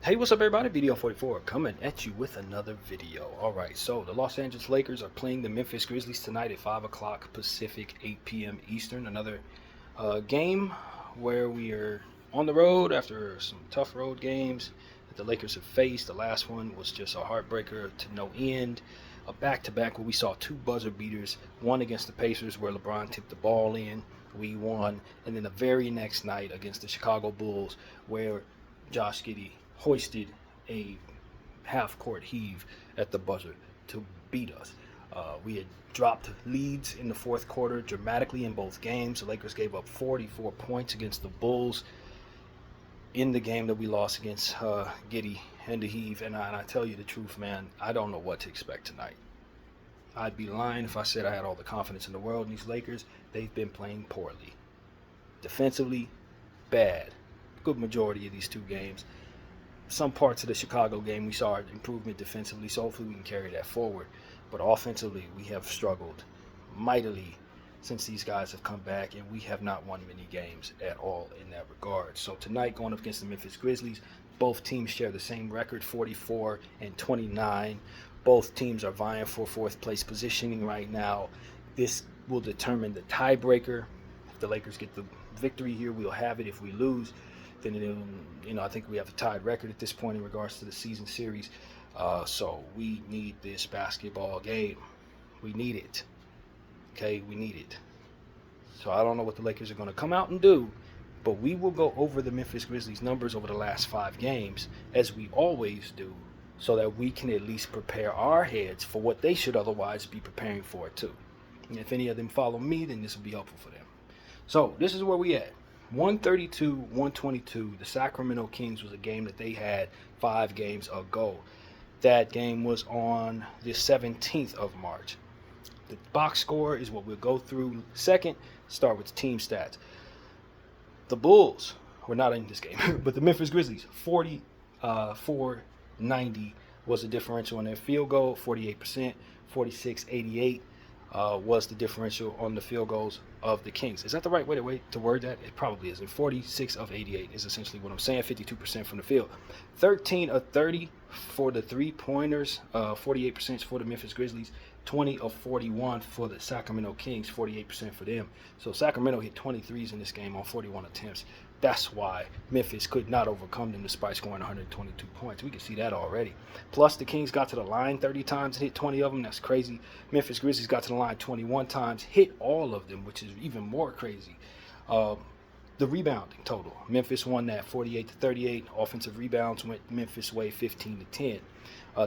Hey, what's up, everybody? Video 44 coming at you with another video. All right, so the Los Angeles Lakers are playing the Memphis Grizzlies tonight at 5 o'clock Pacific, 8 p.m. Eastern. Another game where we are on the road after some tough road games that the Lakers have faced. The last one was just a heartbreaker to no end. A back-to-back where we saw two buzzer beaters, one against the Pacers where LeBron tipped the ball in, we won, and then the very next night against the Chicago Bulls where Josh Giddey hoisted a half-court heave at the buzzer to beat us. We had dropped leads in the fourth quarter dramatically in both games. The Lakers gave up 44 points against the Bulls in the game that we lost against Giddey and the Heave. And I tell you the truth, man, I don't know what to expect tonight. I'd be lying if I said I had all the confidence in the world in these Lakers. They've been playing poorly. Defensively, bad. Good majority of these two games. Some parts of the Chicago game we saw improvement defensively, so hopefully we can carry that forward. But offensively, we have struggled mightily since these guys have come back, and we have not won many games at all in that regard. So tonight, going up against the Memphis Grizzlies, both teams share the same record, 44 and 29. Both teams are vying for fourth place positioning right now. This will determine the tiebreaker. If the Lakers get the victory here, we'll have it. If we lose, then I think we have a tied record at this point in regards to the season series. So we need this basketball game. We need it. Okay, we need it. So I don't know what the Lakers are going to come out and do, but we will go over the Memphis Grizzlies numbers over the last 5 games, as we always do, so that we can at least prepare our heads for what they should otherwise be preparing for too. And if any of them follow me, then this will be helpful for them. So this is where we at. 132-122. The Sacramento Kings was a game that they had 5 games ago. That game was on the 17th of March. The box score is what we'll go through second. Start with the team stats. The Bulls were not in this game, but the Memphis Grizzlies, 44-90 was the differential on their field goal, 48%, 46-88 was the differential on the field goals of the Kings. Is that the right way to word that? It probably isn't. 46 of 88 is essentially what I'm saying, 52% from the field. 13 of 30 for the three-pointers, 48% for the Memphis Grizzlies, 20 of 41 for the Sacramento Kings, 48% for them. So Sacramento hit 23s in this game on 41 attempts. That's why Memphis could not overcome them despite scoring 122 points. We can see that already. Plus, the Kings got to the line 30 times and hit 20 of them. That's crazy. Memphis Grizzlies got to the line 21 times, hit all of them, which is even more crazy. The rebounding total, Memphis won that 48-38. Offensive rebounds went Memphis' way 15-10.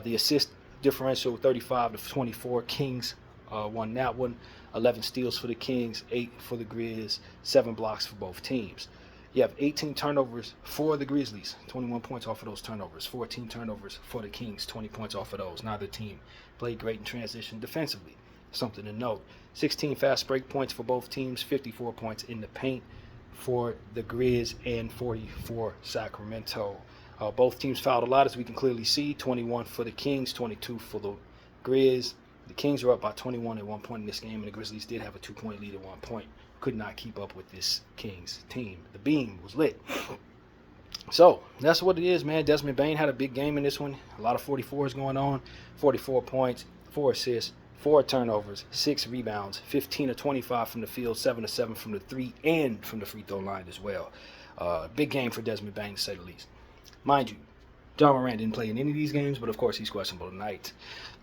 The assist differential 35-24. Kings won that one. 11 steals for the Kings, 8 for the Grizz, 7 blocks for both teams. You have 18 turnovers for the Grizzlies, 21 points off of those turnovers. 14 turnovers for the Kings, 20 points off of those. Neither team played great in transition defensively. Something to note. 16 fast break points for both teams, 54 points in the paint for the Grizz, and 40 for Sacramento. Both teams fouled a lot, as we can clearly see. 21 for the Kings, 22 for the Grizz. The Kings were up by 21 at one point in this game, and the Grizzlies did have a 2-point lead at one point. Could not keep up with this Kings team. The beam was lit. So that's what it is, man. Desmond Bane had a big game in this one. A lot of 44s going on. 44 points, 4 assists, 4 turnovers, 6 rebounds, 15 of 25 from the field, 7 of 7 from the 3 and from the free throw line as well. Big game for Desmond Bane, to say the least. Mind you, John Morant didn't play in any of these games, but of course he's questionable tonight.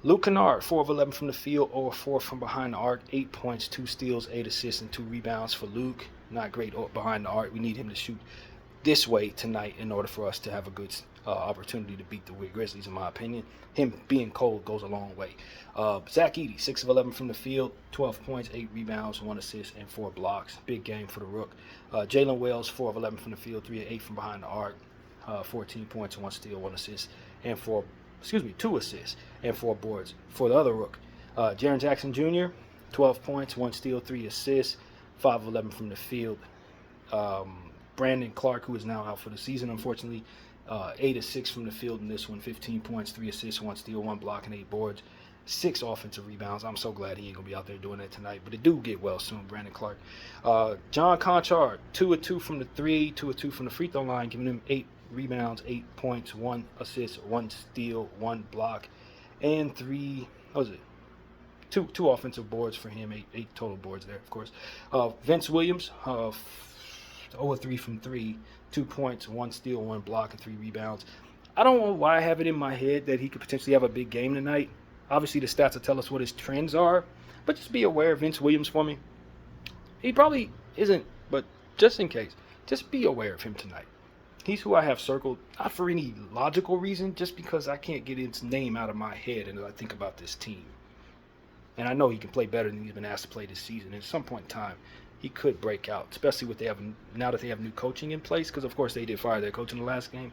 Luke Kennard, 4 of 11 from the field, 0 of 4 from behind the arc, 8 points, 2 steals, 8 assists, and 2 rebounds for Luke. Not great behind the arc. We need him to shoot this way tonight in order for us to have a good opportunity to beat the Grizzlies, in my opinion. Him being cold goes a long way. Zach Edey, 6 of 11 from the field, 12 points, 8 rebounds, 1 assist, and 4 blocks. Big game for the Rook. Jalen Wells, 4 of 11 from the field, 3 of 8 from behind the arc. 14 points, 1 steal, 1 assist, and 2 assists, and 4 boards for the other Rook. Jaren Jackson Jr., 12 points, 1 steal, 3 assists, 5 of 11 from the field. Brandon Clark, who is now out for the season, unfortunately, 8 of 6 from the field in this one, 15 points, 3 assists, 1 steal, 1 block, and 8 boards. 6 offensive rebounds. I'm so glad he ain't going to be out there doing that tonight. But it do get well soon, Brandon Clark. John Conchard, 2 of 2 from the 3, 2 of 2 from the free throw line, giving him 8 rebounds, 8 points, 1 assist, 1 steal, 1 block, and 3, what was it? Two offensive boards for him, eight total boards there, of course. Vince Williams, 0 3 from 3, 2 points, 1 steal, 1 block, and 3 rebounds. I don't know why I have it in my head that he could potentially have a big game tonight. Obviously, the stats will tell us what his trends are, but just be aware of Vince Williams for me. He probably isn't, but just in case, just be aware of him tonight. He's who I have circled, not for any logical reason, just because I can't get his name out of my head as I think about this team. And I know he can play better than he's been asked to play this season. And at some point in time, he could break out, especially with now that they have new coaching in place, because of course they did fire their coach in the last game.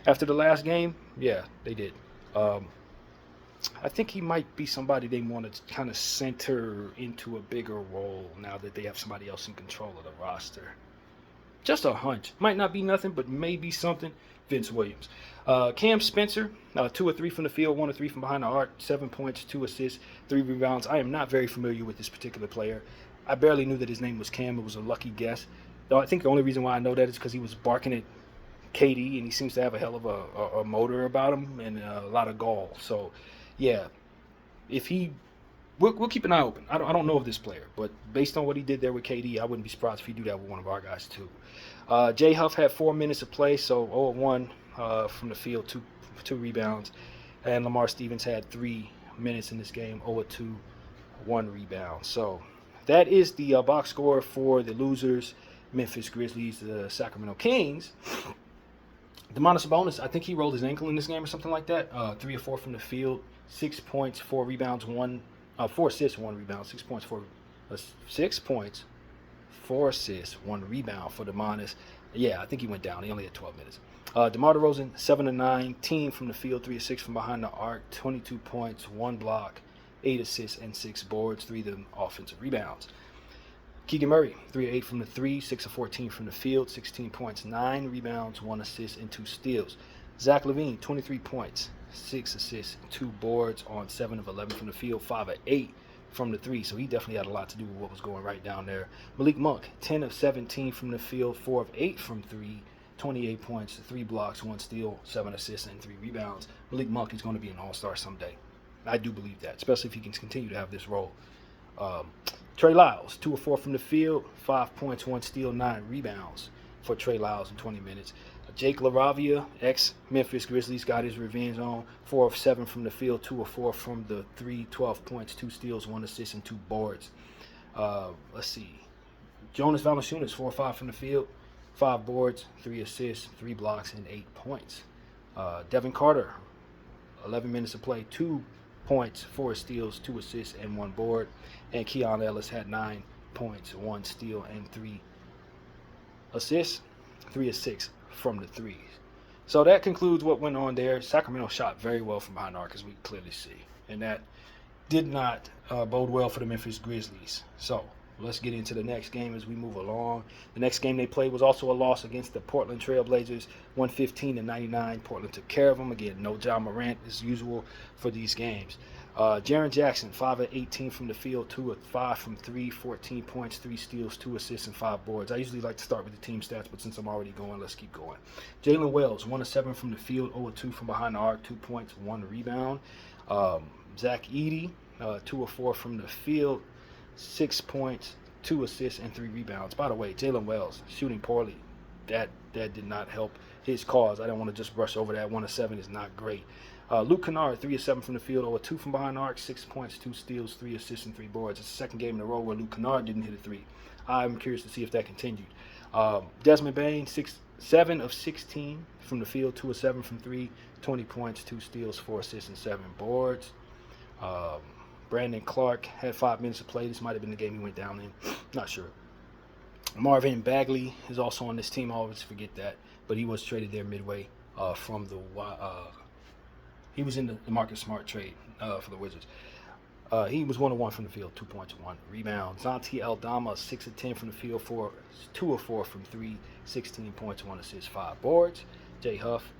After the last game, yeah, they did. I think he might be somebody they want to kind of center into a bigger role now that they have somebody else in control of the roster. Just a hunch. Might not be nothing, but maybe something. Vince Williams. Cam Spencer, 2 of 3 from the field, 1 of 3 from behind the arc, 7 points, 2 assists, 3 rebounds. I am not very familiar with this particular player. I barely knew that his name was Cam. It was a lucky guess. Though I think the only reason why I know that is because he was barking at KD, and he seems to have a hell of a motor about him and a lot of gall. So, yeah, we'll keep an eye open. I don't know of this player, but based on what he did there with KD, I wouldn't be surprised if he do that with one of our guys too. Jay Huff had 4 minutes of play, so 0-1 from the field, two rebounds, and Lamar Stevens had 3 minutes in this game, 0-2, 1 rebound. So that is the box score for the losers, Memphis Grizzlies, the Sacramento Kings. Domantas Sabonis, I think he rolled his ankle in this game or something like that. 3 of 4 from the field, 6 points, 4 rebounds, 4 assists, 1 rebound, 6 points, 4 assists, 1 rebound for Domantas. Yeah, I think he went down. He only had 12 minutes. DeMar DeRozan, 7 of 9, 10 from the field, 3 of 6 from behind the arc, 22 points, 1 block, 8 assists, and 6 boards, 3 of them offensive rebounds. Keegan Murray, 3 of 8 from the 3, 6 of 14 from the field, 16 points, 9 rebounds, 1 assist, and 2 steals. Zach LaVine, 23 points, 6 assists, 2 boards on 7 of 11 from the field, 5 of 8 from the 3, so he definitely had a lot to do with what was going right down there. Malik Monk, 10 of 17 from the field, 4 of 8 from 3, 28 points, 3 blocks, 1 steal, 7 assists, and 3 rebounds. Malik Monk is going to be an all-star someday. I do believe that, especially if he can continue to have this role. Trey Lyles, 2 of 4 from the field, 5 points, 1 steal, 9 rebounds for Trey Lyles in 20 minutes. Jake LaRavia, ex-Memphis Grizzlies, got his revenge on. 4 of 7 from the field, 2 of 4 from the 3, 12 points, 2 steals, 1 assist, and 2 boards. Let's see. Jonas Valanciunas, 4 of 5 from the field, 5 boards, 3 assists, 3 blocks, and 8 points. Devin Carter, 11 minutes of play, 2 points, 4 steals, 2 assists, and 1 board. And Keon Ellis had 9 points, 1 steal, and 3 assists, 3 of 6 from the 3s. So that concludes what went on there. Sacramento shot very well from behind the arc, as we clearly see. And that did not bode well for the Memphis Grizzlies. So let's get into the next game as we move along. The next game they played was also a loss against the Portland Trail Blazers, 115-99. Portland took care of them. Again, no John Morant as usual for these games. Jaren Jackson, 5 of 18 from the field, 2 of 5 from 3, 14 points, 3 steals, 2 assists, and 5 boards. I usually like to start with the team stats, but since I'm already going, let's keep going. Jalen Wells, 1 of 7 from the field, 0 of 2 from behind the arc, 2 points, 1 rebound. Zach Edey, 2 of 4 from the field, 6 points, 2 assists, and 3 rebounds. By the way, Jalen Wells shooting poorly. That did not help his cause. I don't want to just brush over that. 1 of 7 is not great. Luke Kennard, 3 of 7 from the field, 0 of 2 from behind the arc, 6 points, 2 steals, 3 assists, and 3 boards. It's the second game in a row where Luke Kennard didn't hit a 3. I'm curious to see if that continued. Desmond Bane, 7 of 16 from the field, 2 of 7 from 3, 20 points, 2 steals, 4 assists, and 7 boards. Brandon Clark had 5 minutes to play. This might have been the game he went down in. Not sure. Marvin Bagley is also on this team. I always forget that. But he was traded there midway from the he was in the Marcus Smart trade for the Wizards. He was 1 of 1 from the field, 2 points, 1 rebound. Zanti Aldama, 6 of 10 from the field, 2 of 4 from 3, 16 points, 1 assist, 5 boards. Jay Huff,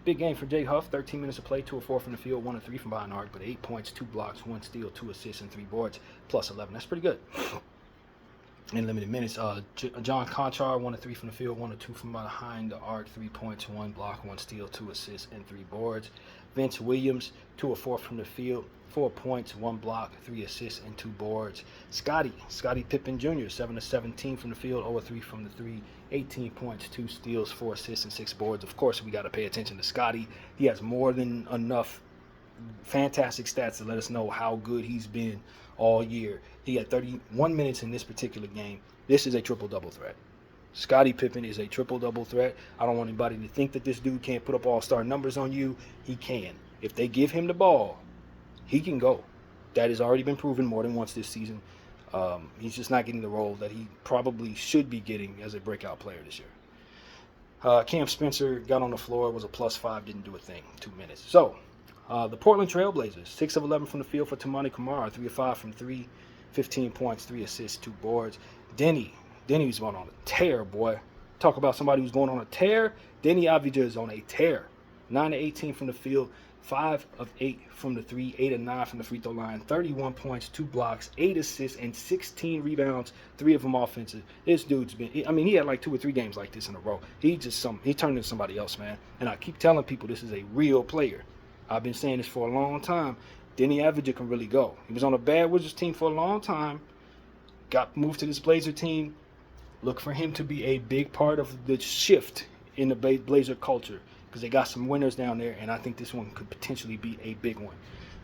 big game for Jay Huff, 13 minutes of play, 2 of 4 from the field, 1 of 3 from behind the arc, but 8 points, 2 blocks, 1 steal, 2 assists, and 3 boards, plus 11. That's pretty good. in limited minutes. John Conchar, 1 of 3 from the field, 1 of 2 from behind the arc, 3 points, 1 block, 1 steal, 2 assists, and 3 boards. Vince Williams, 2 of 4 from the field, 4 points, 1 block, 3 assists, and 2 boards. Scottie Pippen Jr., 7 of 17 from the field, 0 of 3 from the 3, 18 points, 2 steals, 4 assists, and 6 boards. Of course, we got to pay attention to Scottie. He has more than enough fantastic stats to let us know how good he's been all year. He had 31 minutes in this particular game. This is a triple-double threat. Scottie Pippen is a triple-double threat. I don't want anybody to think that this dude can't put up all-star numbers on you. He can. If they give him the ball, he can go. That has already been proven more than once this season. He's just not getting the role that he probably should be getting as a breakout player this year. Cam Spencer got on the floor, was a +5, didn't do a thing, 2 minutes. So, the Portland Trail Blazers, 6 of 11 from the field for Toumani Camara, 3 of 5 from 3, 15 points, 3 assists, 2 boards. Denny's going on a tear, boy. Talk about somebody who's going on a tear. Denny Avdija is on a tear. 9 of 18 from the field, 5 of 8 from the 3, 8 of 9 from the free throw line, 31 points, 2 blocks, 8 assists, and 16 rebounds, 3 of them offensive. This dude's been, he had like 2 or 3 games like this in a row. He turned into somebody else, man. And I keep telling people this is a real player. I've been saying this for a long time. Denny Avdija can really go. He was on a bad Wizards team for a long time. Got moved to this Blazer team. Look for him to be a big part of the shift in the Blazer culture because they got some winners down there, and I think this one could potentially be a big one.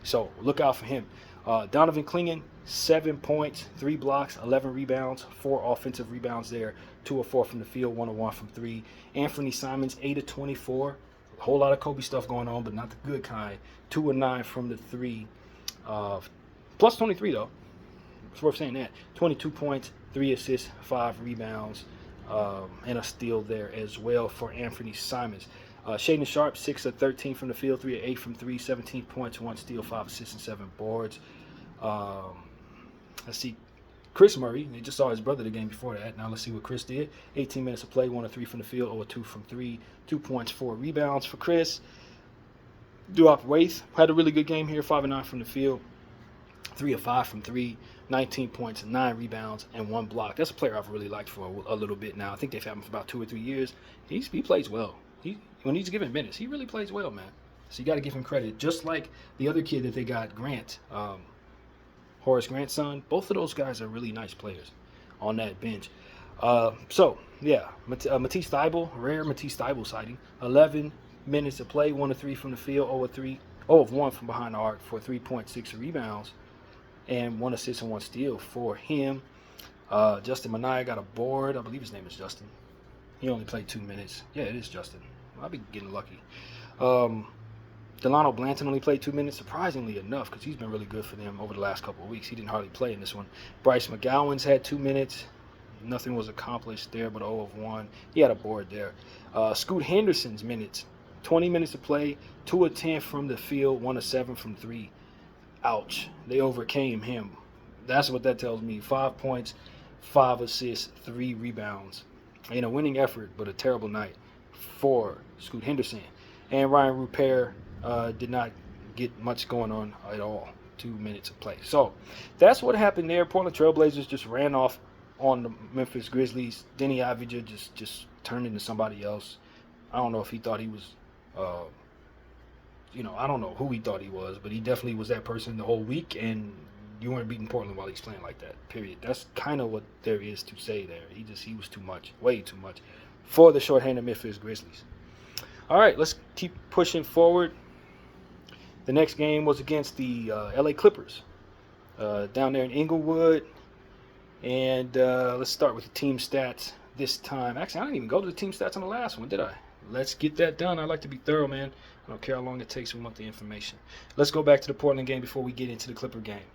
So look out for him. Donovan Clingan, 7 points, 3 blocks, 11 rebounds, 4 offensive rebounds there, 2 of 4 from the field, 1 of 1 from 3. Anthony Simons, 8 of 24. A whole lot of Kobe stuff going on, but not the good kind. 2 of 9 from the 3. Plus 23, though. It's worth saying that. 22 points, 3 assists, 5 rebounds, and a steal there as well for Anthony Simons. Shaedon Sharpe, 6 of 13 from the field, 3 of 8 from 3, 17 points, 1 steal, 5 assists, and 7 boards. Let's see. Chris Murray, they just saw his brother the game before that. Now let's see what Chris did. 18 minutes of play, 1 of 3 from the field, 0 of 2 from 3, 2 points, 4 rebounds for Chris. Duop Waith had a really good game here, 5 of 9 from the field, 3 of 5 from 3, 19 points, 9 rebounds, and 1 block. That's a player I've really liked for a little bit now. I think they've had him for about 2 or 3 years. He plays well. When he's given minutes, he really plays well, man. So you got to give him credit. Just like the other kid that they got, Grant, Horace Grant's son. Both of those guys are really nice players on that bench. So, yeah, Matisse Thybulle, rare Matisse Thybulle sighting. 11 minutes of play, 1 of 3 from the field, 0 of 1 from behind the arc for 3.6 rebounds and 1 assist and 1 steal for him. Justin Minaya got a board. I believe his name is Justin. He only played 2 minutes. Yeah, it is Justin. I'll be getting lucky. Delano Blanton only played 2 minutes, surprisingly enough, because he's been really good for them over the last couple of weeks. He didn't hardly play in this one. Bryce McGowan's had 2 minutes. Nothing was accomplished there but 0 of 1. He had a board there. Scoot Henderson's minutes, 20 minutes to play, 2 of 10 from the field, 1 of 7 from 3. Ouch. They overcame him. That's what that tells me. 5 points, 5 assists, 3 rebounds. In a winning effort, but a terrible night for Scoot Henderson. And Ryan Rupert did not get much going on at all. 2 minutes of play. So that's what happened there. Portland Trailblazers just ran off on the Memphis Grizzlies. Denny Avdija just turned into somebody else. I don't know if he thought he was, I don't know who he thought he was, but he definitely was that person the whole week, and you weren't beating Portland while he's playing like that, period. That's kind of what there is to say there. He was too much, way too much for the shorthanded Memphis Grizzlies. All right, let's keep pushing forward. The next game was against the LA Clippers down there in Inglewood. And let's start with the team stats this time. Actually, I didn't even go to the team stats on the last one, did I? Let's get that done. I like to be thorough, man. I don't care how long it takes. We want the information. Let's go back to the Portland game before we get into the Clipper game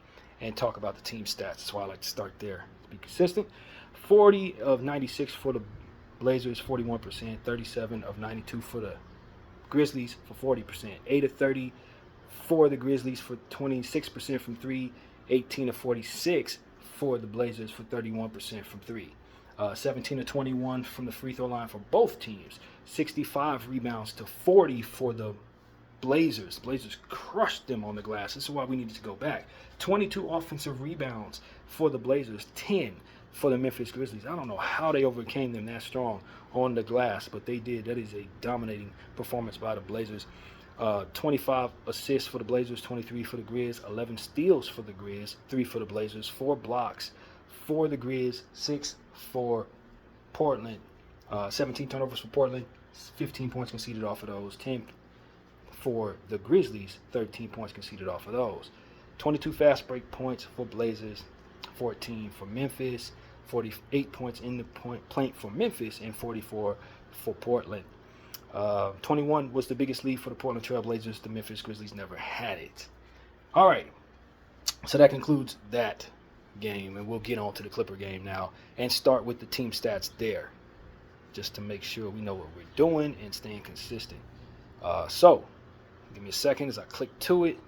and talk about the team stats. That's why I like to start there. To be consistent. 40 of 96 for the Blazers, 41%. 37 of 92 for the Grizzlies for 40%. 8 of 30 for the Grizzlies for 26% from 3. 18 of 46 for the Blazers for 31% from 3. 17 of 21 from the free throw line for both teams. 65 rebounds to 40 for the Blazers. Blazers crushed them on the glass. This is why we needed to go back. 22 offensive rebounds for the Blazers. 10 for the Memphis Grizzlies. I don't know how they overcame them that strong on the glass, but they did. That is a dominating performance by the Blazers. 25 assists for the Blazers, 23 for the Grizz, 11 steals for the Grizz, 3 for the Blazers, 4 blocks for the Grizz, 6 for Portland, 17 turnovers for Portland, 15 points conceded off of those, 10 for the Grizzlies, 13 points conceded off of those. 22 fast break points for Blazers, 14 for Memphis, 48 points in the paint for Memphis, and 44 for Portland. 21 was the biggest lead for the Portland Trail Blazers. The Memphis Grizzlies never had it. All right, so that concludes that game, and we'll get on to the Clipper game now and start with the team stats there, just to make sure we know what we're doing and staying consistent. So give me a second as I click to it,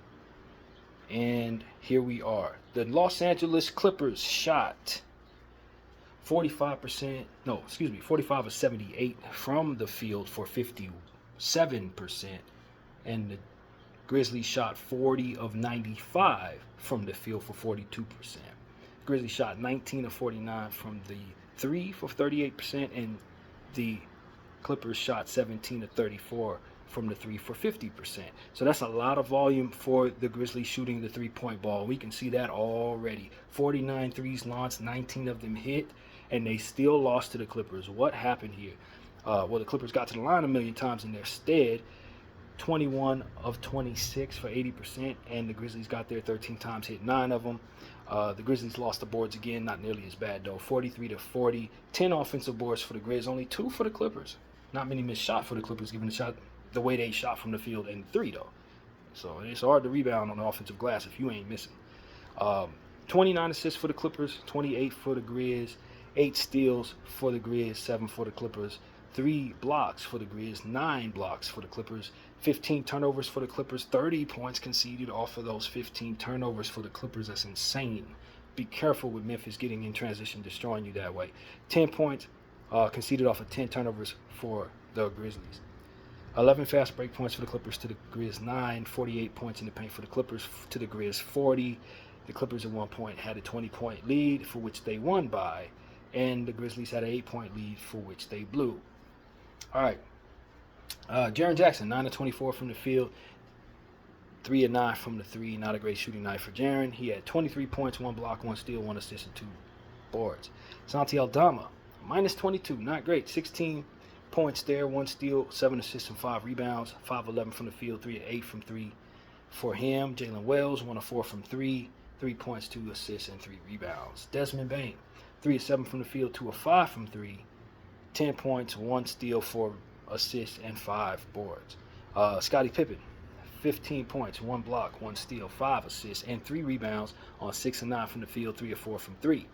and here we are. The Los Angeles Clippers shot 45 of 78 from the field for 57%, and the Grizzlies shot 40 of 95 from the field for 42%. Grizzlies shot 19 of 49 from the 3 for 38%, and the Clippers shot 17 of 34 from the 3 for 50%. So that's a lot of volume for the Grizzlies shooting the three-point ball. We can see that already. 49 threes launched, 19 of them hit, and they still lost to the Clippers. What happened here? Well, the Clippers got to the line a million times in their stead. 21 of 26 for 80%, and the Grizzlies got there 13 times, hit 9 of them. The Grizzlies lost the boards again, not nearly as bad though. 43 to 40, 10 offensive boards for the Grizz, only 2 for the Clippers. Not many missed shot for the Clippers, given the way they shot from the field and 3 though. So it's hard to rebound on the offensive glass if you ain't missing. 29 assists for the Clippers, 28 for the Grizz, 8 steals for the Grizz, 7 for the Clippers, 3 blocks for the Grizz, 9 blocks for the Clippers, 15 turnovers for the Clippers, 30 points conceded off of those 15 turnovers for the Clippers. That's insane. Be careful with Memphis getting in transition, destroying you that way. 10 points conceded off of 10 turnovers for the Grizzlies. 11 fast break points for the Clippers to the Grizz 9, 48 points in the paint for the Clippers to the Grizz 40. The Clippers at one point had a 20-point lead for which they won by, and the Grizzlies had an 8-point lead for which they blew. All right. Jaren Jackson, 9 of 24 from the field, 3 of 9 from the 3. Not a great shooting night for Jaren. He had 23 points, 1 block, 1 steal, 1 assist, and 2 boards. Santi Aldama, minus 22, not great. 16 points there, 1 steal, 7 assists, and 5 rebounds. 5 of 11 from the field, 3 of 8 from 3 for him. Jalen Wells, 1 of 4 from 3, 3 points, 2 assists, and 3 rebounds. Desmond Bane, 3 of 7 from the field, 2 of 5 from 3, 10 points, 1 steal, 4 assists, and 5 boards. Scottie Pippen, 15 points, 1 block, 1 steal, 5 assists, and 3 rebounds on 6 of 9 from the field, 3 of 4 from 3.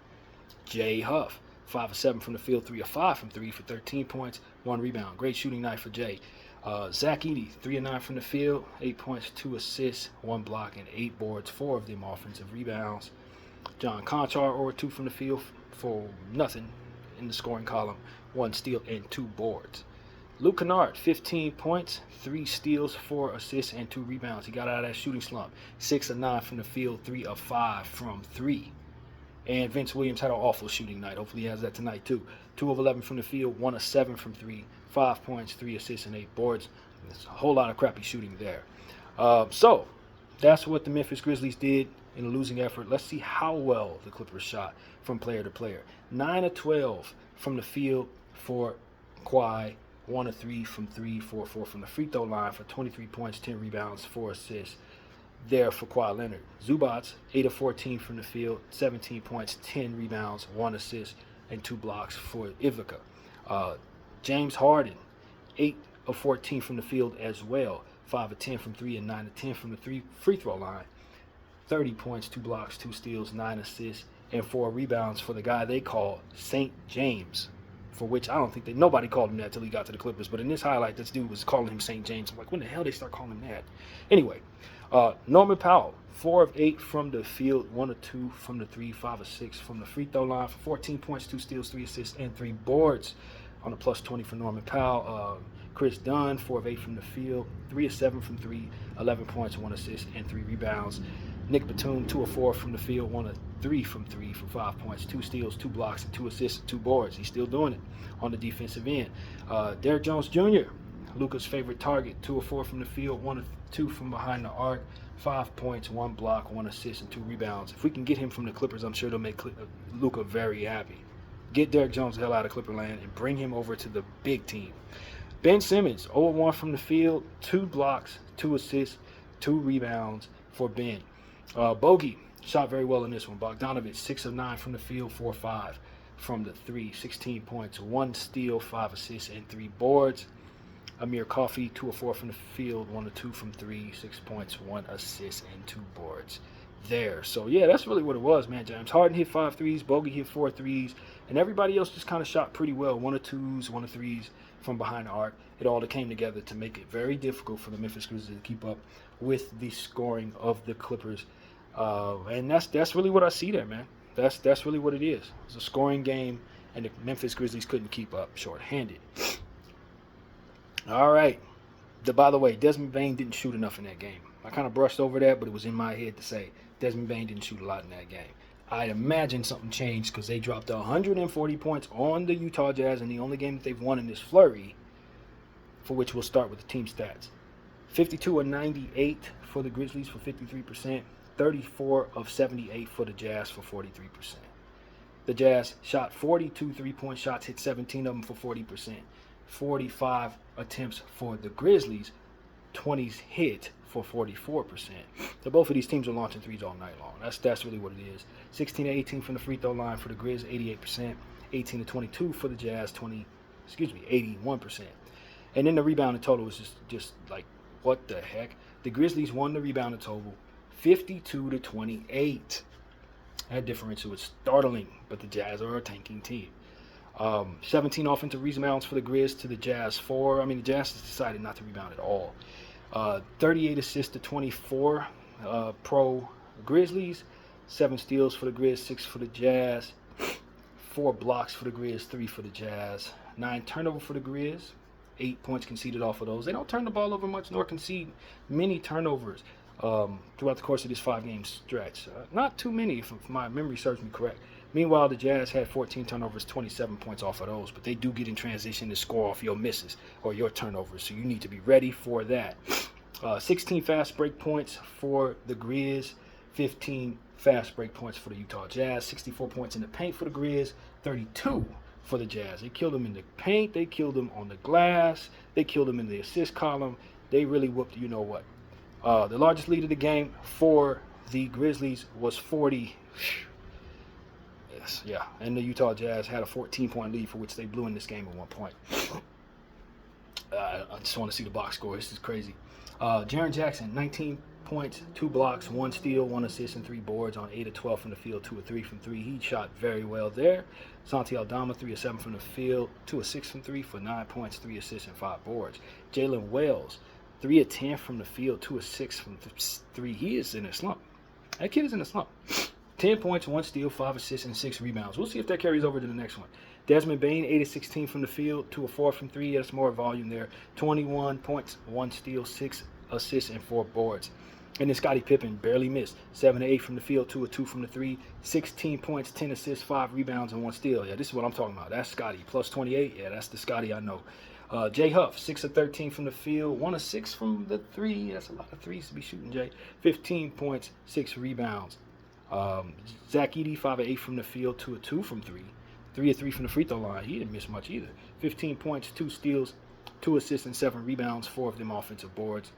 Jay Huff, 5 of 7 from the field, 3 of 5 from 3 for 13 points, 1 rebound. Great shooting night for Jay. Zach Edey, 3 of 9 from the field, 8 points, 2 assists, 1 block, and 8 boards, 4 of them offensive rebounds. John Conchar, or 2 from the field for nothing in the scoring column, 1 steal, and 2 boards. Luke Kennard, 15 points, 3 steals, 4 assists, and 2 rebounds. He got out of that shooting slump. 6 of 9 from the field, 3 of 5 from 3. And Vince Williams had an awful shooting night. Hopefully he has that tonight too. 2 of 11 from the field, 1 of 7 from 3, 5 points, 3 assists, and 8 boards. There's a whole lot of crappy shooting there. So that's what the Memphis Grizzlies did in a losing effort. Let's see how well the Clippers shot from player to player. 9 of 12 from the field for Kawhi. 1 of 3 from 3, 4 of 4 from the free throw line for 23 points, 10 rebounds, 4 assists there for Kawhi Leonard. Zubats, 8 of 14 from the field, 17 points, 10 rebounds, 1 assist, and 2 blocks for Ivica. James Harden, 8 of 14 from the field as well, 5 of 10 from 3 and 9 of 10 from the free throw line. 30 points, 2 blocks, 2 steals, 9 assists, and 4 rebounds for the guy they call St. James, for which I don't think nobody called him that till he got to the Clippers. But in this highlight, this dude was calling him St. James. I'm like, when the hell they start calling him that? Anyway, Norman Powell, 4 of 8 from the field, 1 of 2 from the 3, 5 of 6 from the free throw line for 14 points, 2 steals, 3 assists, and 3 boards on a plus 20 for Norman Powell. Chris Dunn, 4 of 8 from the field, 3 of 7 from 3, 11 points, 1 assist, and 3 rebounds. Nick Batum, 2 of 4 from the field, 1 of 3 from 3 for 5 points, 2 steals, 2 blocks, and 2 assists, and 2 boards. He's still doing it on the defensive end. Derrick Jones Jr., Luka's favorite target, 2 of 4 from the field, 1 of 2 from behind the arc, 5 points, 1 block, 1 assist, and 2 rebounds. If we can get him from the Clippers, I'm sure it'll make Luka very happy. Get Derrick Jones the hell out of Clipperland and bring him over to the big team. Ben Simmons, 0 of 1 from the field, 2 blocks, 2 assists, 2 rebounds for Ben. Bogey shot very well in this one. Bogdanovich, 6 of 9 from the field, 4 of 5 from the 3, 16 points, 1 steal, 5 assists, and 3 boards. Amir Coffey, 2 of 4 from the field, 1 of 2 from 3, 6 points, 1 assist, and 2 boards there. So, yeah, that's really what it was, man. James Harden hit 5 threes, Bogey hit 4 threes, and everybody else just kind of shot pretty well. 1 of 2s, 1 of 3s from behind the arc. It all came together to make it very difficult for the Memphis Grizzlies to keep up with the scoring of the Clippers. And that's really what I see there, man. That's really what it is. It's a scoring game, and the Memphis Grizzlies couldn't keep up shorthanded. All right. By the way, Desmond Bane didn't shoot enough in that game. I kind of brushed over that, but it was in my head to say Desmond Bane didn't shoot a lot in that game. I imagine something changed because they dropped 140 points on the Utah Jazz in the only game that they've won in this flurry, for which we'll start with the team stats. 52 of 98 for the Grizzlies for 53%, 34 of 78 for the Jazz for 43%. The Jazz shot 42 three-point shots, hit 17 of them for 40%. 45 attempts for the Grizzlies, 20s hit for 44%. So both of these teams are launching threes all night long. That's really what it is. 16 to 18 from the free throw line for the Grizz, 88%. 18 to 22 for the Jazz, 81%. And then the rebounding total was just like, what the heck? The Grizzlies won the rebounding total 52 to 28. That differential is startling, but the Jazz are a tanking team. 17 offensive rebounds for the Grizz to the Jazz 4. I mean, the Jazz decided not to rebound at all. 38 assists to 24 pro Grizzlies. 7 steals for the Grizz, 6 for the Jazz. 4 blocks for the Grizz, 3 for the Jazz. 9 turnovers for the Grizz. 8 points conceded off of those. They don't turn the ball over much nor concede many turnovers throughout the course of this 5-game stretch. Not too many, if my memory serves me correct. Meanwhile, the Jazz had 14 turnovers, 27 points off of those, but they do get in transition to score off your misses or your turnovers, so you need to be ready for that. 16 fast break points for the Grizz, 15 fast break points for the Utah Jazz, 64 points in the paint for the Grizz, 32 for the Jazz. They killed them in the paint, they killed them on the glass, they killed them in the assist column. They really whooped you know what. The largest lead of the game for the Grizzlies was 40. Yeah, and the Utah Jazz had a 14-point lead for which they blew in this game at one point. I just want to see the box score. This is crazy. Jaren Jackson, 19 points, 2 blocks, 1 steal, 1 assist, and 3 boards on 8 of 12 from the field, 2 of 3 from 3. He shot very well there. Santi Aldama, 3 of 7 from the field, 2 of 6 from 3 for 9 points, 3 assists, and 5 boards. Jalen Wells, 3 of 10 from the field, 2 of 6 from 3. He is in a slump. That kid is in a slump. 10 points, 1 steal, 5 assists, and 6 rebounds. We'll see if that carries over to the next one. Desmond Bane, 8 of 16 from the field, 2 of 4 from 3. That's more volume there. 21 points, 1 steal, 6 assists, and 4 boards. And then Scottie Pippen barely missed. 7 of 8 from the field, 2 of 2 from the 3. 16 points, 10 assists, 5 rebounds, and 1 steal. Yeah, this is what I'm talking about. That's Scottie. Plus 28. Yeah, that's the Scottie I know. Jay Huff, 6 of 13 from the field, 1 of 6 from the 3. That's a lot of threes to be shooting, Jay. 15 points, 6 rebounds. Zach Edey, 5 of 8 from the field, 2 of 2 from 3. 3 of 3 from the free throw line. He didn't miss much either. 15 points, 2 steals, 2 assists, and 7 rebounds, 4 of them offensive boards.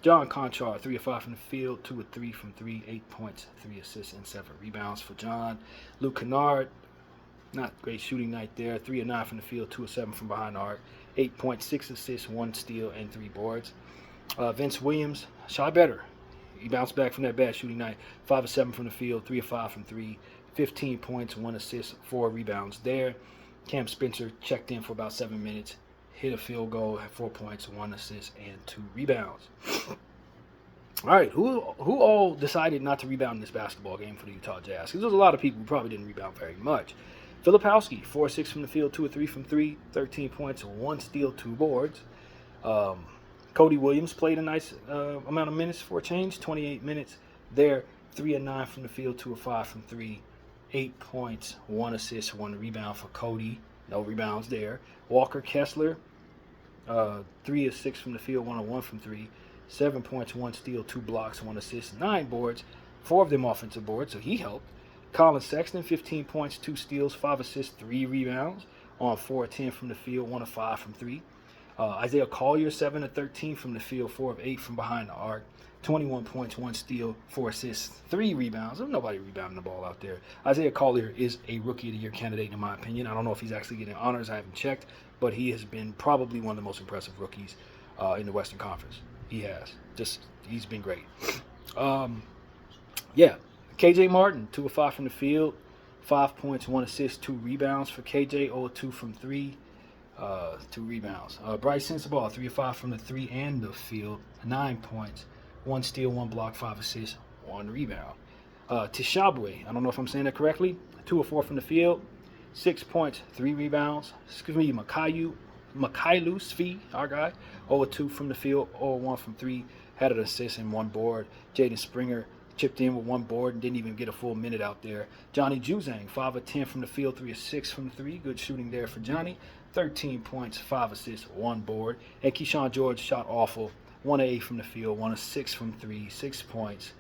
John Conchar, 3 of 5 from the field, 2 of 3 from 3, 8 points, 3 assists, and 7 rebounds for John. Luke Kennard, not great shooting night there. 3 of 9 from the field, 2 of 7 from behind the arc. 8 points, 6 assists, 1 steal, and 3 boards. Vince Williams shot better. He bounced back from that bad shooting night. 5 of 7 from the field, 3 of 5 from 3, 15 points, 1 assist, 4 rebounds there. Cam Spencer checked in for about 7 minutes, hit a field goal, had 4 points, 1 assist, and 2 rebounds. All right, who all decided not to rebound in this basketball game for the Utah Jazz? Because there's a lot of people who probably didn't rebound very much. Filipowski, 4 of 6 from the field, 2 of 3 from 3, 13 points, 1 steal, 2 boards. Cody Williams played a nice amount of minutes for a change, 28 minutes there, 3 of 9 from the field, 2 of 5 from 3, 8 points, 1 assist, 1 rebound for Cody. No rebounds there. Walker Kessler, 3 of 6 from the field, 1 of 1 from 3, 7 points, 1 steal, 2 blocks, 1 assist, 9 boards, 4 of them offensive boards, so he helped. Colin Sexton, 15 points, 2 steals, 5 assists, 3 rebounds, on 4 of 10 from the field, 1 of 5 from 3. Isaiah Collier, 7 of 13 from the field, 4 of 8 from behind the arc, 21 points, 1 steal, 4 assists, 3 rebounds. There's nobody rebounding the ball out there. Isaiah Collier is a Rookie of the Year candidate, in my opinion. I don't know if he's actually getting honors. I haven't checked, but he has been probably one of the most impressive rookies in the Western Conference. He has. He's been great. KJ Martin, 2 of 5 from the field, 5 points, 1 assist, 2 rebounds for KJ, 0 of 2 from 3, 2 rebounds. Bryce Sensabaugh, 3 of 5 from the 3 and the field, 9 points, 1 steal, 1 block, 5 assists, 1 rebound. Tishabwe, I don't know if I'm saying that correctly, 2 of 4 from the field, 6 points, 3 rebounds. Makailu Svi, our guy, 0 of 2 from the field, 0 of 1 from 3, had an assist and 1 board. Jaden Springer chipped in with 1 board and didn't even get a full minute out there. Johnny Juzang, 5 of 10 from the field, 3 of 6 from 3. Good shooting there for Johnny. 13 points, 5 assists, 1 board. And Keyshawn George shot awful. 1 of 8 from the field, 1 of 6 from 3, 6 points,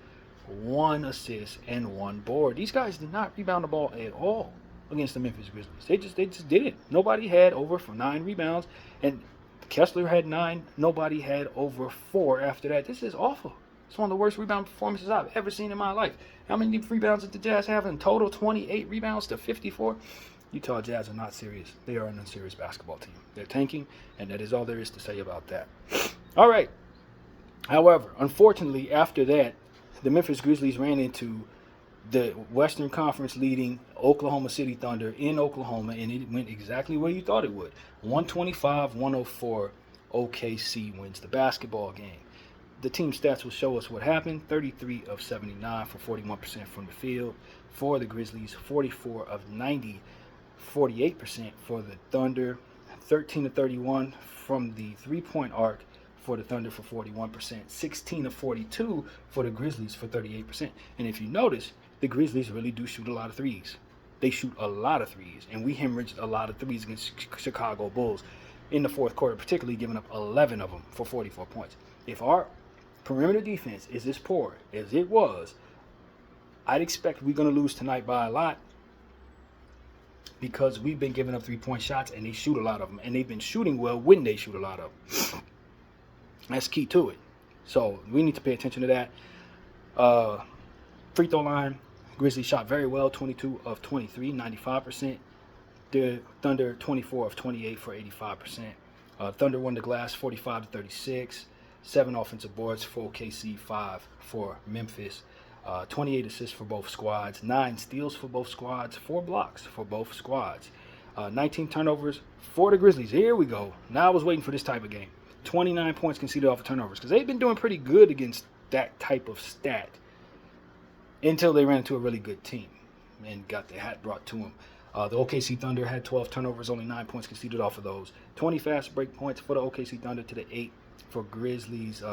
1 assist, and 1 board. These guys did not rebound the ball at all against the Memphis Grizzlies. They just didn't. Nobody had over for 9 rebounds. And Kessler had 9. Nobody had over 4 after that. This is awful. It's one of the worst rebound performances I've ever seen in my life. How many rebounds did the Jazz have in total? 28 rebounds to 54. Utah Jazz are not serious. They are an unserious basketball team. They're tanking, and that is all there is to say about that. All right. However, unfortunately, after that, the Memphis Grizzlies ran into the Western Conference leading Oklahoma City Thunder in Oklahoma, and it went exactly where you thought it would. 125-104, OKC wins the basketball game. The team stats will show us what happened. 33 of 79 for 41% from the field for the Grizzlies. 44 of 90, 48% for the Thunder. 13 of 31 from the three-point arc for the Thunder for 41%. 16 of 42 for the Grizzlies for 38%. And if you notice, the Grizzlies really do shoot a lot of threes. They shoot a lot of threes, and we hemorrhaged a lot of threes against Chicago Bulls in the fourth quarter, particularly giving up 11 of them for 44 points. If our perimeter defense is as poor as it was, I'd expect we're going to lose tonight by a lot, because we've been giving up three-point shots, and they shoot a lot of them, and they've been shooting well when they shoot a lot of them. That's key to it. So we need to pay attention to that. Free throw line, Grizzlies shot very well, 22 of 23, 95%. The Thunder, 24 of 28 for 85%. Thunder won the glass, 45 to 36. 7 offensive boards for OKC, 5 for Memphis. 28 assists for both squads, 9 steals for both squads, 4 blocks for both squads. 19 turnovers for the Grizzlies. Here we go. Now I was waiting for this type of game. 29 points conceded off of turnovers, because they've been doing pretty good against that type of stat until they ran into a really good team and got their hat brought to them. The OKC Thunder had 12 turnovers, only 9 points conceded off of those. 20 fast break points for the OKC Thunder to the 8 for Grizzlies.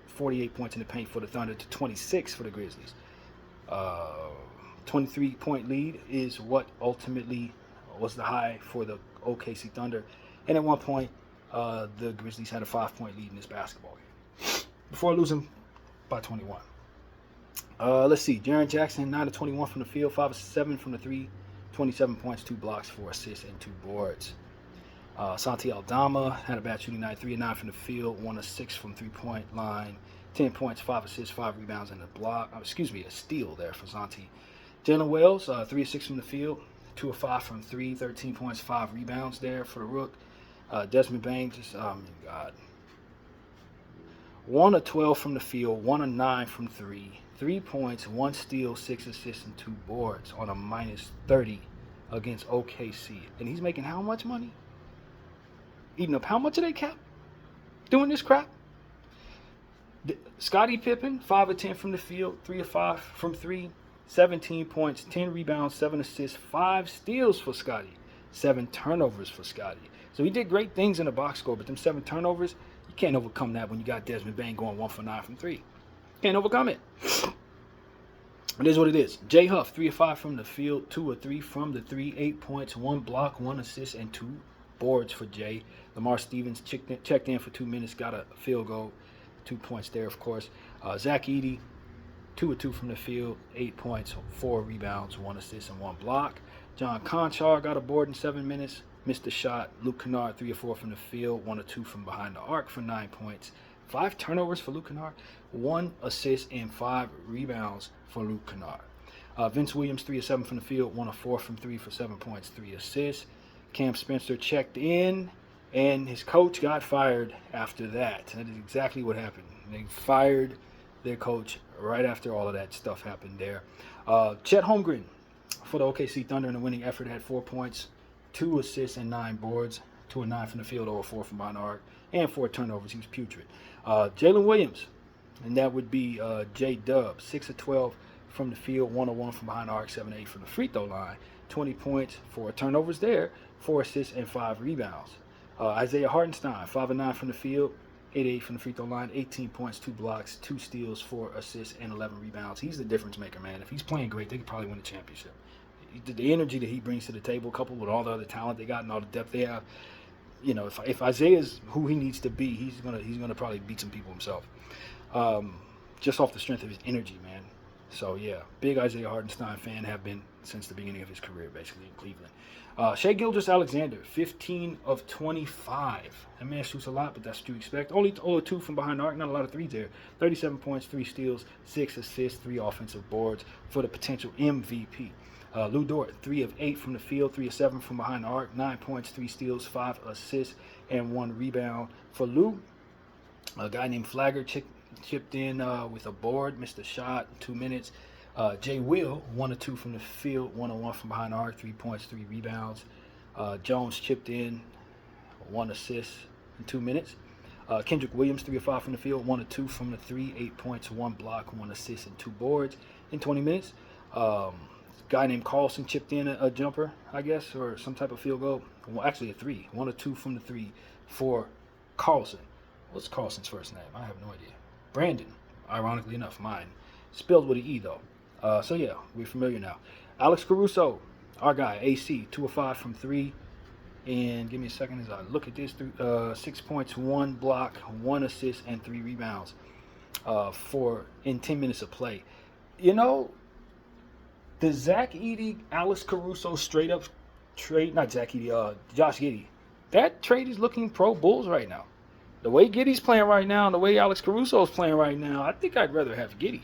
48 points in the paint for the Thunder to 26 for the Grizzlies. 23-point lead is what ultimately was the high for the OKC Thunder. And at one point, the Grizzlies had a 5-point lead in this basketball game before losing by 21. Let's see. Jaren Jackson, 9 of 21 from the field, 5 of 7 from the 3, 27 points, 2 blocks, 4 assists, and 2 boards. Santi Aldama had a bad shooting night, 3 of 9 from the field, 1 of 6 from three-point line, 10 points, 5 assists, 5 rebounds, and a steal there for Santi. Jalen Wells, 3 of 6 from the field, 2 of 5 from 3, 13 points, 5 rebounds there for the Rook. Desmond Bain, 1 of 12 from the field, 1 of 9 from 3, 3 points, 1 steal, 6 assists, and 2 boards on a minus 30 against OKC. And he's making how much money? Eating up how much of their cap? Doing this crap? Scottie Pippen, 5 of 10 from the field, 3 of 5 from 3, 17 points, 10 rebounds, 7 assists, 5 steals for Scottie, 7 turnovers for Scottie. So he did great things in the box score, but them 7 turnovers, You can't overcome that when you got Desmond Bain going 1 for 9 from 3. Can't overcome it. It is what it is. Jay Huff, 3 of 5 from the field, 2 of 3 from the 3, 8 points, 1 block, 1 assist, and 2 boards for Jay. Lamar Stevens checked in for 2 minutes, got a field goal, 2 points there, of course. Zach Edey, 2 of 2 from the field, 8 points, 4 rebounds, 1 assist, and 1 block. John Conchar got a board in 7 minutes, missed a shot. Luke Kennard, 3 of 4 from the field, 1 of 2 from behind the arc for 9 points. 5 turnovers for Luke Kennard, 1 assist, and 5 rebounds for Luke Kennard. Vince Williams, 3 of 7 from the field, 1 of 4 from 3 for 7 points, 3 assists. Cam Spencer checked in, and his coach got fired after that. That is exactly what happened. They fired their coach right after all of that stuff happened there. Chet Holmgren for the OKC Thunder in the winning effort had 4 points, 2 assists, and 9 boards. 2 of 9 from the field, 0 of 4 from behind the arc, and 4 turnovers. He was putrid. Jalen Williams, and that would be J-Dub, 6 of 12 from the field, 1 of 1 from behind the arc, 7 of 8 from the free throw line. 20 points, 4 turnovers there, 4 assists, and 5 rebounds. Isaiah Hartenstein, 5 of 9 from the field, 8 of 8 from the free throw line, 18 points, 2 blocks, 2 steals, 4 assists, and 11 rebounds. He's the difference maker, man. If he's playing great, they could probably win the championship. The energy that he brings to the table, coupled with all the other talent they got and all the depth they have, you know, if Isaiah's who he needs to be, he's gonna probably beat some people himself, just off the strength of his energy, man. So yeah, big Isaiah Hartenstein fan, have been since the beginning of his career, basically in Cleveland. Shai Gilgeous-Alexander, 15 of 25. That man shoots a lot, but that's what you expect. Only 2 from behind the arc, not a lot of threes there. 37 points, 3 steals, 6 assists, 3 offensive boards for the potential MVP. Lou Dort, 3 of 8 from the field, 3 of 7 from behind the arc, 9 points, 3 steals, 5 assists, and 1 rebound for Lou. A guy named Flagger chipped in with a board, missed a shot, 2 minutes. Jay Will, 1 of 2 from the field, 1 of 1 from behind the arc, 3 points, 3 rebounds. Jones chipped in, 1 assist in 2 minutes. Kendrick Williams, 3 of 5 from the field, 1 of 2 from the 3, 8 points, 1 block, 1 assist, and 2 boards in 20 minutes. Guy named Carlson chipped in a jumper, I guess, or some type of field goal. Well, actually a 3. 1 of 2 from the 3 for Carlson. What's Carlson's first name? I have no idea. Brandon, ironically enough, mine. Spelled with an E, though. So, yeah, we're familiar now. Alex Caruso, our guy, AC, 2 of 5 from 3. And give me a second as I look at this. 6 points, 1 block, 1 assist, and 3 rebounds in 10 minutes of play. You know, the Zach Edey, Alex Caruso straight up trade, not Zach Edey, Josh Giddey. That trade is looking pro Bulls right now. The way Giddey's playing right now and the way Alex Caruso is playing right now, I think I'd rather have Giddey.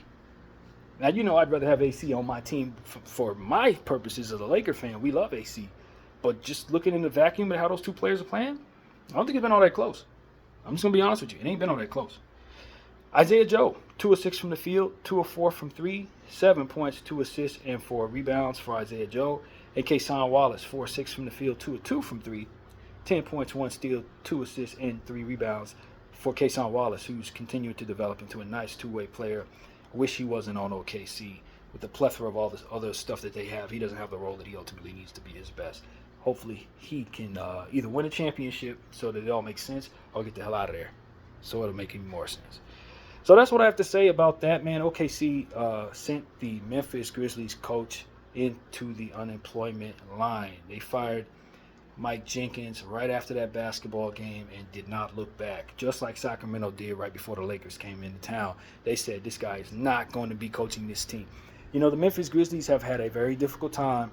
Now, you know, I'd rather have AC on my team for my purposes as a Laker fan. We love AC. But just looking in the vacuum at how those two players are playing, I don't think it's been all that close. I'm just going to be honest with you. It ain't been all that close. Isaiah Joe, 2 of 6 from the field, 2 of 4 from 3, 7 points, 2 assists, and 4 rebounds for Isaiah Joe. A.K. Son Wallace, 4 of 6 from the field, 2 of 2 from 3, 10 points, 1 steal, 2 assists, and 3 rebounds for Kason Wallace, who's continuing to develop into a nice two-way player. I wish he wasn't on OKC. With the plethora of all this other stuff that they have, he doesn't have the role that he ultimately needs to be his best. Hopefully he can either win a championship so that it all makes sense, or get the hell out of there so it'll make even more sense. So that's what I have to say about that, man. OKC sent the Memphis Grizzlies coach into the unemployment line. They fired Mike Jenkins right after that basketball game and did not look back, just like Sacramento did right before the Lakers came into town. They said this guy is not going to be coaching this team. You know, the Memphis Grizzlies have had a very difficult time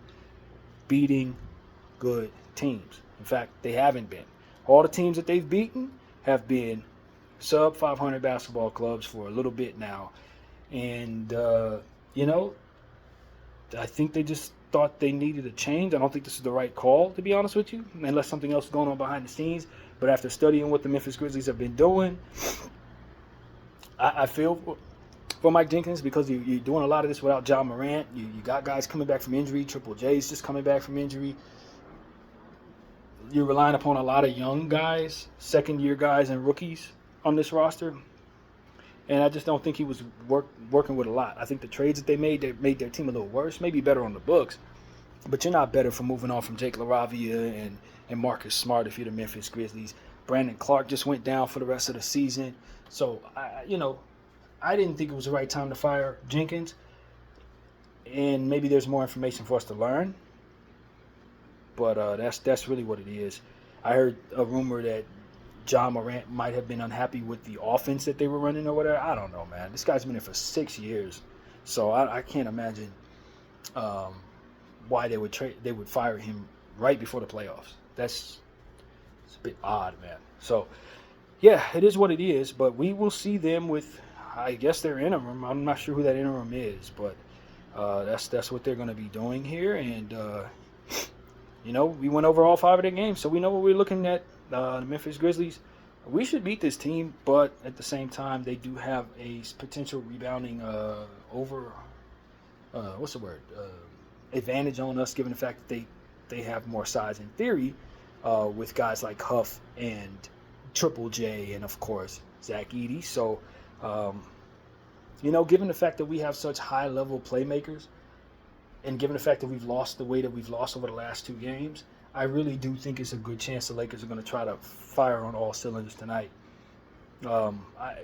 beating good teams. In fact, they haven't been. All the teams that they've beaten have been sub 500 basketball clubs for a little bit now. And, you know, I think they just thought they needed a change. I don't think this is the right call, to be honest with you, unless something else is going on behind the scenes. But after studying what the Memphis Grizzlies have been doing, I feel for Mike Jenkins, because you're doing a lot of this without Ja Morant. You got guys coming back from injury. Triple J's just coming back from injury. You're relying upon a lot of young guys, second-year guys and rookies on this roster. And I just don't think he was working with a lot. I think the trades that they made their team a little worse, maybe better on the books. But you're not better for moving on from Jake LaRavia and Marcus Smart if you're the Memphis Grizzlies. Brandon Clark just went down for the rest of the season. So, I didn't think it was the right time to fire Jenkins. And maybe there's more information for us to learn. But that's really what it is. I heard a rumor that John Morant might have been unhappy with the offense that they were running or whatever. I don't know, man. This guy's been there for 6 years. So I can't imagine why they would fire him right before the playoffs. It's a bit odd, man. So, yeah, it is what it is. But we will see them with, I guess, their interim. I'm not sure who that interim is, but that's what they're going to be doing here. And, we went over all 5 of their games, so we know what we're looking at. The Memphis Grizzlies, we should beat this team, but at the same time, they do have a potential rebounding advantage on us, given the fact that they have more size in theory, with guys like Huff and Triple J and, of course, Zach Edey. So, given the fact that we have such high-level playmakers, and given the fact that we've lost the way that we've lost over the last 2 games, I really do think it's a good chance the Lakers are going to try to fire on all cylinders tonight.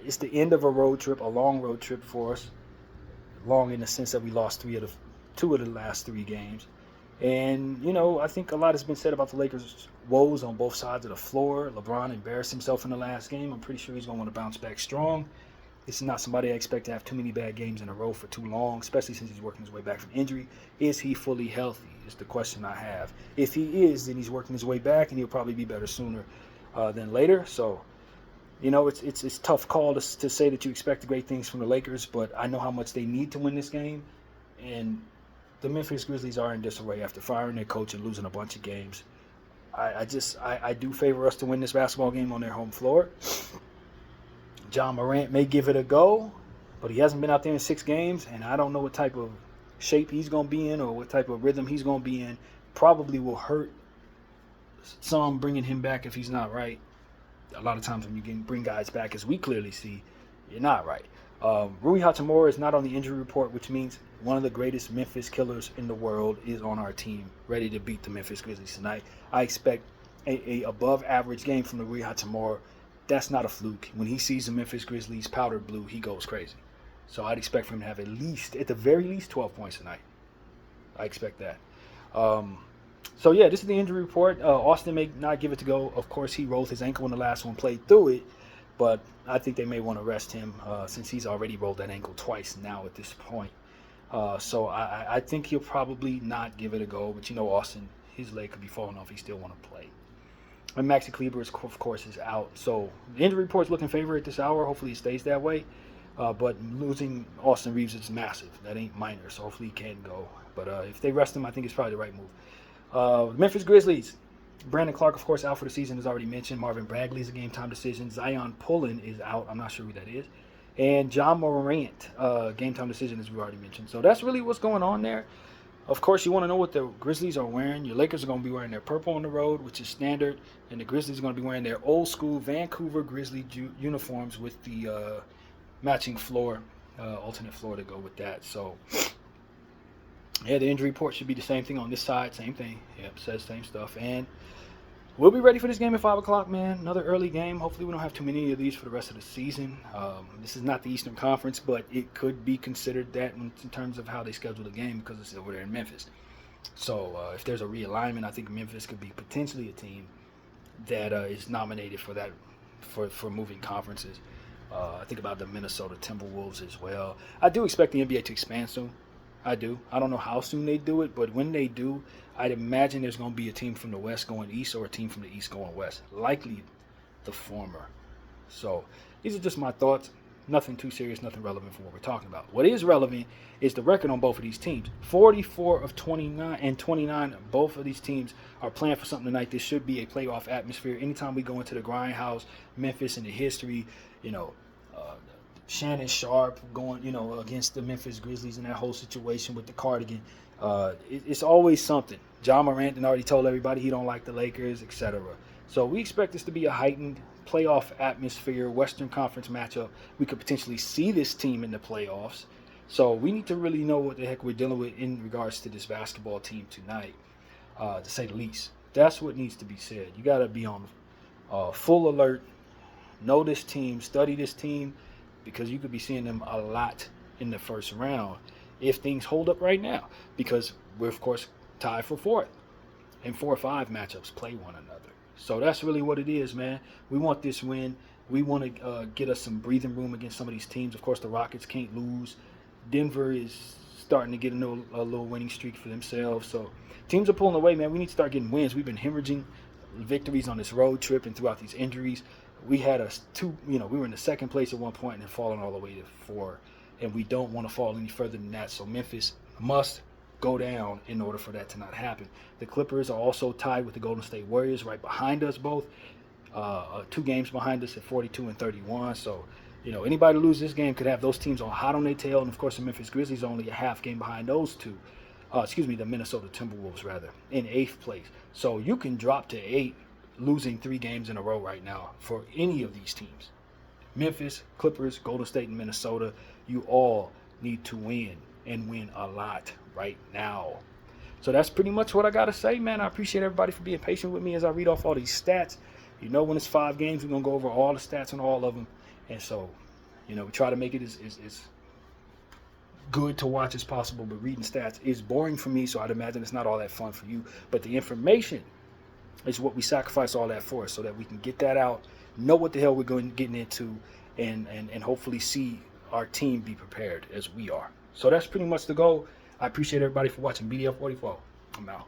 It's the end of a road trip, a long road trip for us. Long in the sense that we lost 2 of the last 3 games. And, I think a lot has been said about the Lakers' woes on both sides of the floor. LeBron embarrassed himself in the last game. I'm pretty sure he's going to want to bounce back strong. This is not somebody I expect to have too many bad games in a row for too long, especially since he's working his way back from injury. Is he fully healthy is the question I have. If he is, then he's working his way back, and he'll probably be better sooner than later. So, it's a tough call to say that you expect great things from the Lakers, but I know how much they need to win this game. And the Memphis Grizzlies are in disarray after firing their coach and losing a bunch of games. I do favor us to win this basketball game on their home floor. John Morant may give it a go, but he hasn't been out there in 6 games, and I don't know what type of shape he's going to be in or what type of rhythm he's going to be in. Probably will hurt some bringing him back if he's not right. A lot of times when you bring guys back, as we clearly see, you're not right. Rui Hachimura is not on the injury report, which means one of the greatest Memphis killers in the world is on our team, ready to beat the Memphis Grizzlies tonight. I expect a above-average game from the Rui Hachimura. That's not a fluke. When he sees the Memphis Grizzlies powdered blue, he goes crazy. So I'd expect for him to have at the very least, 12 points tonight. I expect that. This is the injury report. Austin may not give it to go. Of course, he rolled his ankle in the last one, played through it. But I think they may want to rest him since he's already rolled that ankle twice now at this point. So I think he'll probably not give it a go. But Austin, his leg could be falling off. He still want to play. And Maxi Kleber, of course, is out. So the injury report's looking favor at this hour. Hopefully it stays that way. But losing Austin Reeves is massive. That ain't minor. So hopefully he can go. But if they rest him, I think it's probably the right move. Memphis Grizzlies. Brandon Clark, of course, out for the season, as already mentioned. Marvin Bagley's a game-time decision. Zion Pullen is out. I'm not sure who that is. And John Morant, game-time decision, as we already mentioned. So that's really what's going on there. Of course, you want to know what the Grizzlies are wearing. Your Lakers are going to be wearing their purple on the road, which is standard. And the Grizzlies are going to be wearing their old-school Vancouver Grizzly uniforms with the matching alternate floor to go with that. So, yeah, the injury report should be the same thing on this side. Same thing. Yep, says same stuff. And we'll be ready for this game at 5 o'clock, man. Another early game. Hopefully we don't have too many of these for the rest of the season. This is not the Eastern Conference, but it could be considered that in terms of how they schedule the game because it's over there in Memphis. So if there's a realignment, I think Memphis could be potentially a team that is nominated for that for moving conferences. I think about the Minnesota Timberwolves as well. I do expect the NBA to expand soon. I do. I don't know how soon they do it, but when they do, I'd imagine there's going to be a team from the West going East or a team from the East going West. Likely the former. So these are just my thoughts. Nothing too serious, nothing relevant for what we're talking about. What is relevant is the record on both of these teams. 44 of 29 and 29. Both of these teams are playing for something tonight. This should be a playoff atmosphere. Anytime we go into the grindhouse, Memphis in the history, Shannon Sharp going, against the Memphis Grizzlies in that whole situation with the cardigan. It's always something. John Morant already told everybody he don't like the Lakers, etc. So we expect this to be a heightened playoff atmosphere, Western Conference matchup. We could potentially see this team in the playoffs. So we need to really know what the heck we're dealing with in regards to this basketball team tonight, to say the least. That's what needs to be said. You got to be on full alert. Know this team, study this team, because you could be seeing them a lot in the first round if things hold up right now. Because we're, of course, tied for fourth, and 4 or 5 matchups play one another. So that's really what it is, man. We want this win. We want to get us some breathing room against some of these teams. Of course, the Rockets can't lose. Denver is starting to get a little winning streak for themselves. So teams are pulling away, man. We need to start getting wins. We've been hemorrhaging victories on this road trip and throughout these injuries. We had we were in the second place at one point and then falling all the way to 4. And we don't want to fall any further than that. So Memphis must go down in order for that to not happen. The Clippers are also tied with the Golden State Warriors right behind us both. 2 games behind us at 42 and 31. So, anybody lose this game could have those teams on hot on their tail. And, of course, the Memphis Grizzlies are only a half game behind those two. The Minnesota Timberwolves, rather, in 8th place. So you can drop to 8, losing 3 games in a row right now for any of these teams. Memphis, Clippers, Golden State, and Minnesota, you all need to win, and win a lot right now. So that's pretty much what I got to say, man. I appreciate everybody for being patient with me as I read off all these stats. When it's 5 games, we're going to go over all the stats on all of them. And so, we try to make it as good to watch as possible. But reading stats is boring for me, so I'd imagine it's not all that fun for you. But the information is what we sacrifice all that for, so that we can get that out, know what the hell we're getting into, and hopefully see our team be prepared as we are. So that's pretty much the goal. I appreciate everybody for watching BDF 44. I'm out.